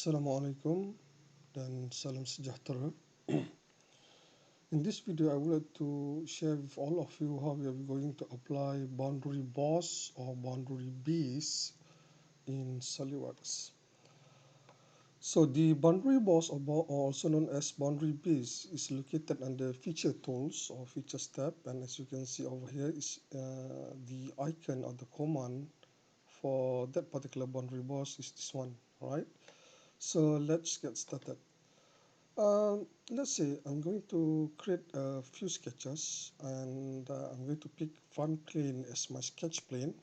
Assalamualaikum dan salam sejahtera. In this video, I would like to share with all of you how we are going to apply boundary boss or boundary base in SolidWorks. So the boundary boss or also known as boundary base is located under feature tools or features tab, and as you can see over here is the icon or the command for that particular boundary boss is this one, right? So let's get started. Let's say I'm going to create a few sketches, and I'm going to pick one plane as my sketch plane,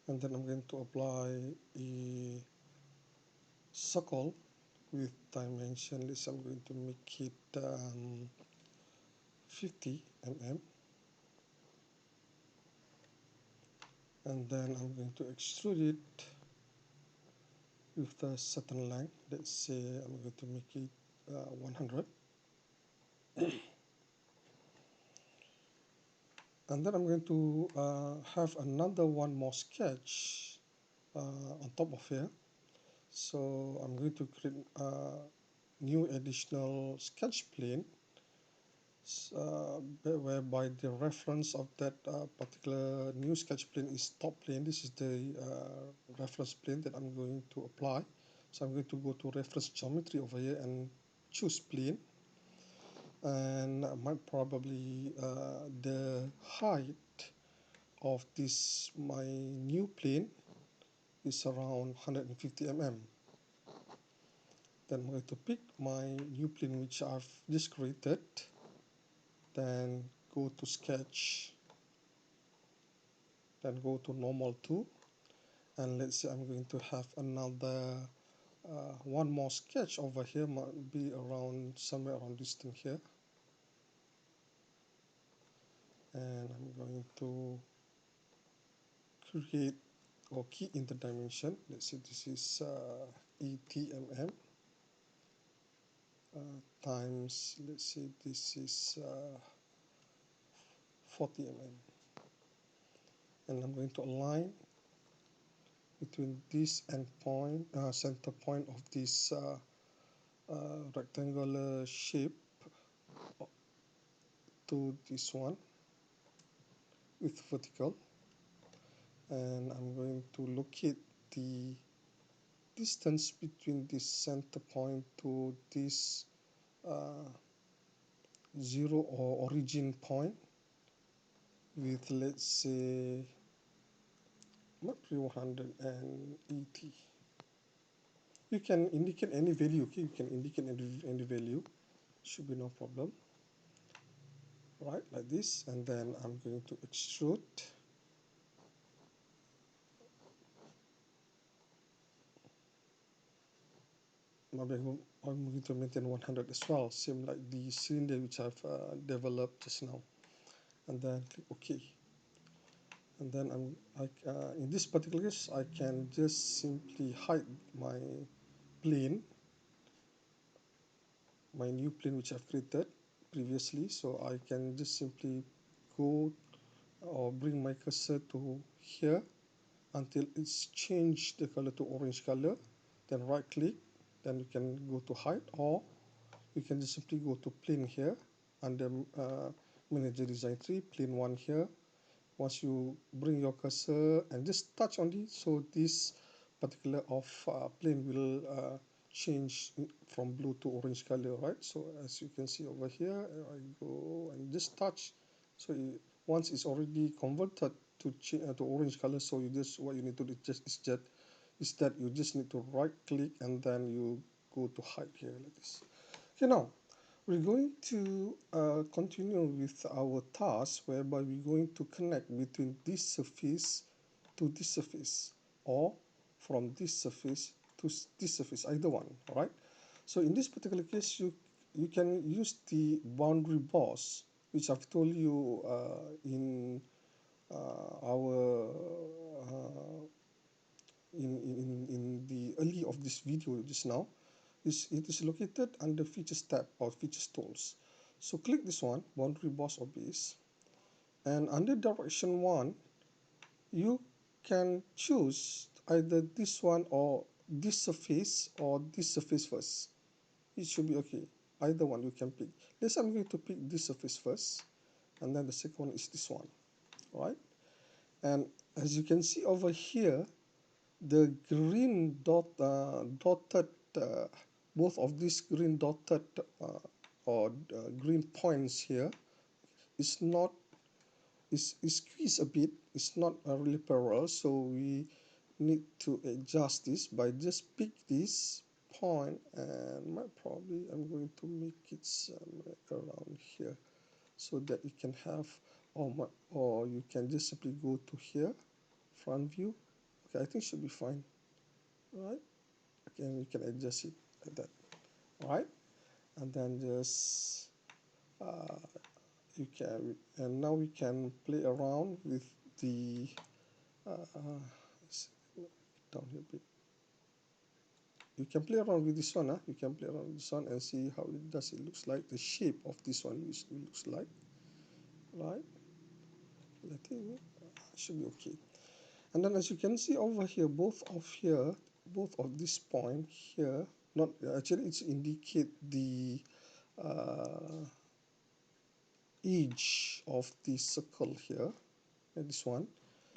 and then I'm going to apply a circle with dimension. Let's say I'm going to make it 50 mm, and then I'm going to extrude it with a certain length. Let's say I'm going to make it 100. And then I'm going to have another one more sketch on top of here. So I'm going to create a new additional sketch plane whereby the reference of that particular new sketch plane is top plane. This is the reference plane that I'm going to apply. So I'm going to go to reference geometry over here and choose plane. And might probably the height of this my new plane is around 150 mm. Then I'm going to pick my new plane which I've just created, then go to sketch, then go to normal 2, and let's say I'm going to have another one more sketch over here, might be around somewhere around this thing here, and I'm going to create or key in the dimension. Let's say this is 80 mm times, let's say this is 40 mm, and I'm going to align between this end point, center point of this rectangular shape to this one with vertical, and I'm going to locate the distance between this center point to this zero or origin point with, let's say, maybe 180. You can indicate any value. Okay, you can indicate any value, should be no problem. Right, like this, and then I'm going to extrude. Maybe I'm going to maintain 100 as well, same like the cylinder which I've developed just now, and then click OK. And then in this particular case, I can just simply hide my plane, my new plane which I've created previously. So I can just simply go or bring my cursor to here until it's changed the color to orange color, then right click, then you can go to hide, or you can just simply go to plane here under manager design tree, plane 1 here. Once you bring your cursor and just touch on it, so this particular plane will change from blue to orange color, right? So as you can see over here, I go and just touch, so once it's already converted to orange color, so what you need to do is that you just need to right click and then you go to hide here like this. Okay, now we're going to continue with our task whereby we're going to connect between this surface to this surface, or from this surface to this surface, either one, right? So in this particular case, you can use the boundary boss, which I've told you in our in the early of this video just now. It is located under features tab or features tools. So click this one, boundary boss or base, and under direction 1 you can choose either this one or this surface or this surface first. It should be okay. Either one you can pick. Let's say I'm going to pick this surface first, and then the second one is this one. All right? And as you can see over here, the green dotted, both of these green dotted or green points here is not is squeezed a bit. It's not really parallel, so we need to adjust this by just pick this point, and probably I'm going to make it somewhere around here so that you can have, or you can just simply go to here, front view. Okay, I think should be fine. All right, again you can adjust it like that. All right, and then just you can, and now we can play around with the down here a bit. You can play around with this one. You can play around with this one and see how it does. It looks like the shape of this one looks like, right? I think should be okay. And then as you can see over here, both of this point here, not actually, it's indicate the uh, edge of the circle here, and this one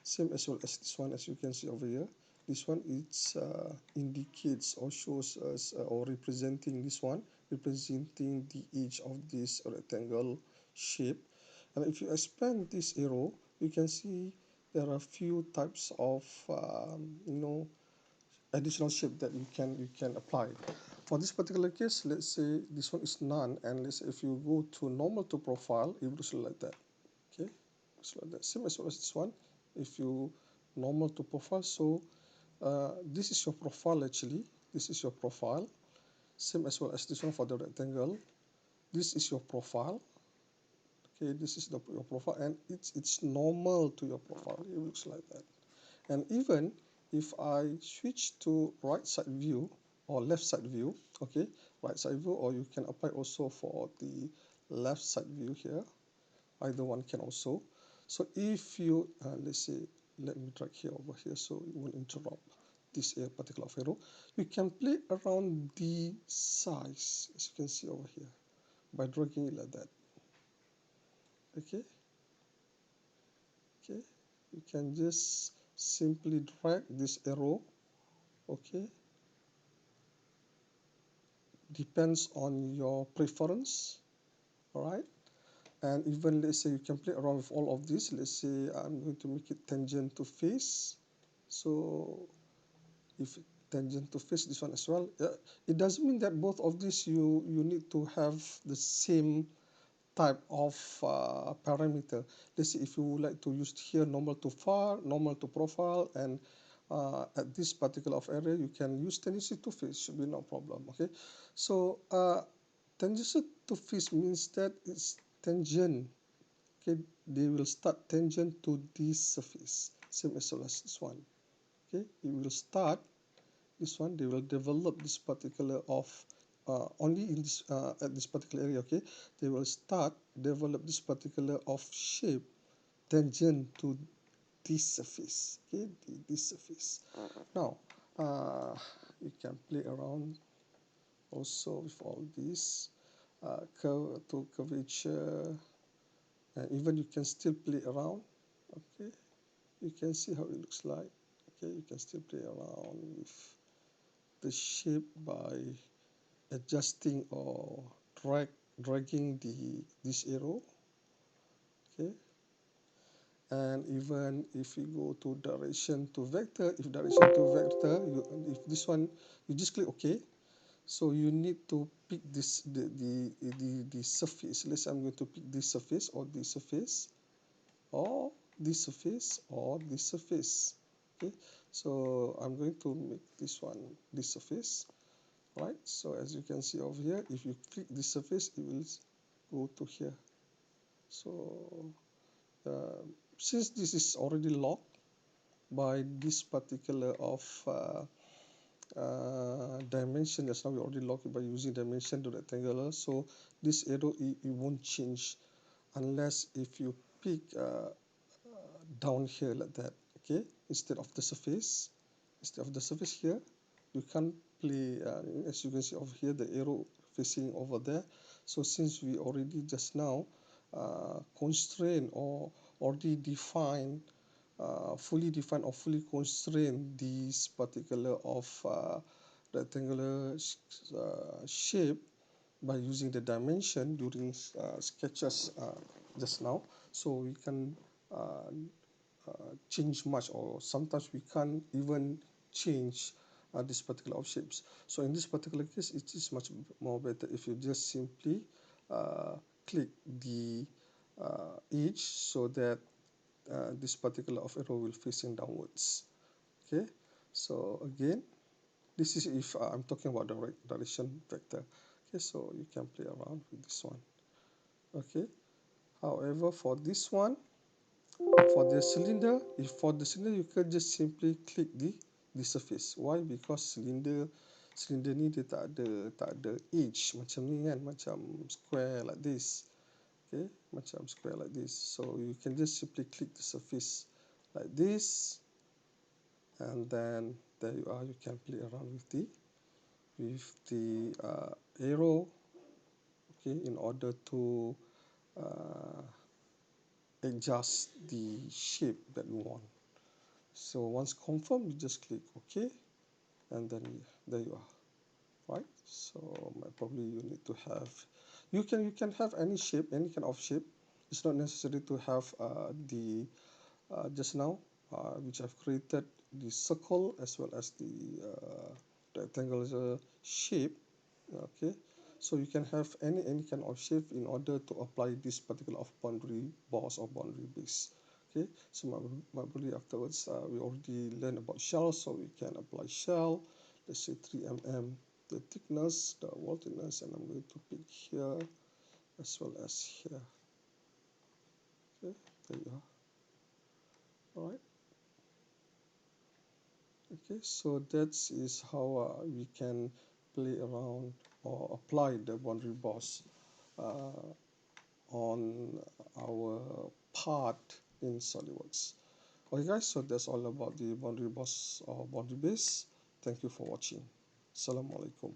same as well as this one. As you can see over here, this one it's indicates or shows us or representing this one, representing the edge of this rectangle shape. And if you expand this arrow, you can see there are few types of additional shape that you can apply. For this particular case, let's say this one is none, and let's say if you go to normal to profile, it looks like that. Okay, so like that, same as well as this one. If you normal to profile, so this is your profile actually. This is your profile, same as well as this one for the rectangle. This is your profile. Okay, this is your profile, and it's normal to your profile. It looks like that. And even if I switch to right side view or left side view, okay, right side view, or you can apply also for the left side view here. Either one can also. So if you let's say, let me drag here over here so it won't interrupt this particular arrow. You can play around the size, as you can see over here, by dragging it like that. Okay, okay, you can just simply drag this arrow. Okay, depends on your preference. All right, and even let's say you can play around with all of this. Let's say I'm going to make it tangent to face. So if tangent to face this one as well, it doesn't mean that both of these you need to have the same type of parameter. Let's say if you would like to use here normal to far, normal to profile, and at this particular area you can use tangent to face, should be no problem. Okay, so tangent to face means that it's tangent. Okay, they will start tangent to this surface, same as well as this one. Okay, it will start this one. They will develop this particular of only in this at this particular area. Okay, they will start develop this particular of shape tangent to this surface. Okay, this surface. Now you can play around also with all this curve to curvature, and even you can still play around. Okay, you can see how it looks like. Okay, you can still play around with the shape by adjusting or dragging this arrow. Okay, and even if you go to direction to vector, if direction to vector, if this one you just click OK. So you need to pick this the surface. Let's say I'm going to pick this surface or this surface or this surface or this surface. Okay, so I'm going to make this one this surface. Right, so as you can see over here, if you click this surface, it will go to here. So since this is already locked by this particular of dimension, just now we already locked it by using dimension to rectangular, so this arrow it won't change unless if you pick down here like that. Okay, instead of the surface here, you can't play, as you can see over here, the arrow facing over there. So since we already just now constrain or already define, fully define or fully constrain this particular of rectangular shape by using the dimension during sketches just now, so we can uh, change much, or sometimes we can't even change this particular of shapes. So in this particular case, it is much more better if you just simply uh, click the edge, so that this particular of arrow will facing downwards. Okay, so again, this is if I'm talking about the right direction vector. Okay, so you can play around with this one. Okay, however, for this one, for the cylinder, if for the cylinder, you can just simply click the surface. Why? Because cylinder ni dia tak ada edge macam ni kan, macam square like this. Okay, macam square like this. So you can just simply click the surface like this, and then there you are. You can play around with the arrow. Okay, in order to uh, adjust the shape that you want. So once confirmed, you just click OK, and then there you are, right? So probably you need to have, you can have any shape, any kind of shape. It's not necessary to have the just now which I've created, the circle as well as the rectangular shape. Okay, so you can have any kind of shape in order to apply this particular of boundary boss or boundary base. Okay, so probably afterwards we already learned about shell, so we can apply shell. Let's say 3 mm the thickness, the wall thickness, and I'm going to pick here as well as here. Okay, there you are. All right. Okay, so that is how we can play around or apply the boundary boss uh, on our part in SolidWorks. Okay guys, so that's all about the boundary boss or boundary base. Thank you for watching. Assalamu alaikum.